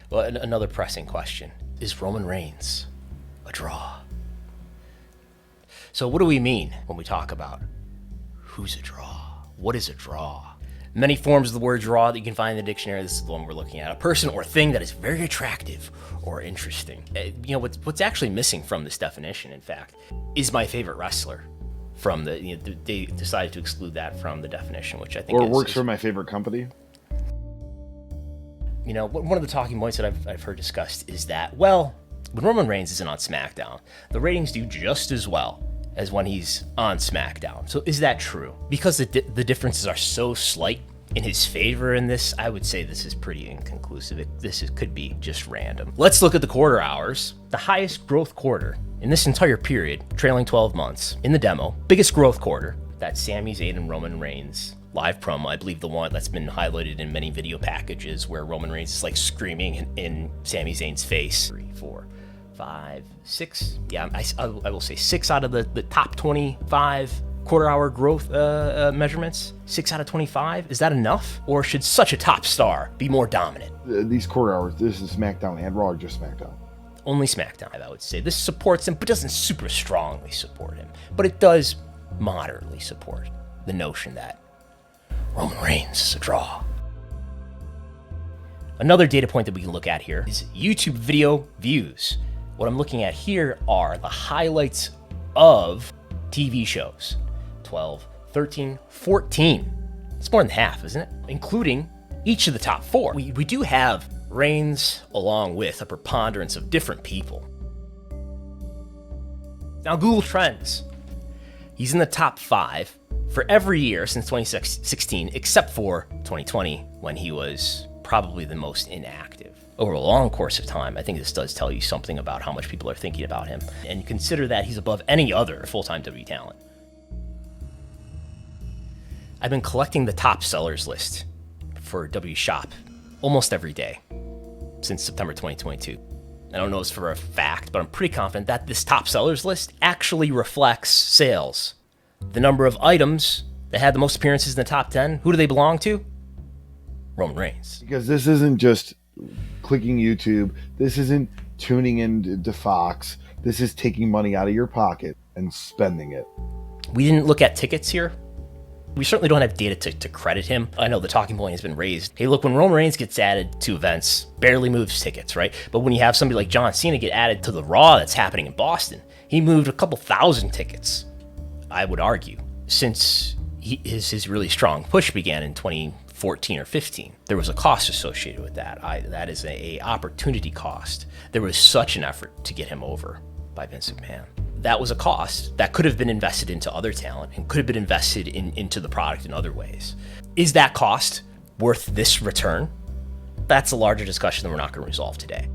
Well, another pressing question. Is Roman Reigns a draw? So what do we mean when we talk about who's a draw? What is a draw? Many forms of the word draw that you can find in the dictionary. This is the one we're looking at. A person or thing that is very attractive or interesting. What's actually missing from this definition, in fact, is my favorite wrestler. They decided to exclude that from the definition, which I think works for my favorite company. One of the talking points that I've heard discussed is that, well, when Roman Reigns isn't on Smackdown, the ratings do just as well as when he's on Smackdown. So is that true? Because the differences are so slight in his favor in this, I would say this is pretty inconclusive. Could be just random. Let's look at the quarter hours. The highest growth quarter in this entire period, trailing 12 months, in the demo, biggest growth quarter, that's Sami Zayn and Roman Reigns live promo. I believe the one that's been highlighted in many video packages where Roman Reigns is like screaming in Sami Zayn's face. 3, 4, 5, 6. Yeah, I will say 6 out of the top 25 quarter-hour growth measurements. 6 out of 25. Is that enough? Or should such a top star be more dominant? These quarter hours, this is SmackDown and Raw, or just SmackDown? Only SmackDown, I would say. This supports him, but doesn't super strongly support him. But it does moderately support the notion that Roman Reigns is a draw. Another data point that we can look at here is YouTube video views. What I'm looking at here are the highlights of TV shows. 12, 13, 14. It's more than half, isn't it? Including each of the top 4. We do have Reigns along with a preponderance of different people. Now, Google Trends. He's in the top 5 for every year since 2016, except for 2020, when he was probably the most inactive. Over a long course of time, I think this does tell you something about how much people are thinking about him. And consider that he's above any other full-time WWE talent. I've been collecting the top sellers list for W Shop almost every day since September 2022. I don't know this for a fact, but I'm pretty confident that this top sellers list actually reflects sales. The number of items that had the most appearances in the top 10, who do they belong to? Roman Reigns. Because this isn't just clicking YouTube. This isn't tuning into Fox. This is taking money out of your pocket and spending it. We didn't look at tickets here. We certainly don't have data to credit him. I know the talking point has been raised. Hey, look, when Roman Reigns gets added to events, barely moves tickets, right? But when you have somebody like John Cena get added to the Raw that's happening in Boston, he moved a couple thousand tickets, I would argue, since his really strong push began in 2014 or 15. There was a cost associated with that. That is a opportunity cost. There was such an effort to get him over by Vince McMahon. That was a cost that could have been invested into other talent and could have been invested into the product in other ways. Is that cost worth this return? That's a larger discussion that we're not going to resolve today.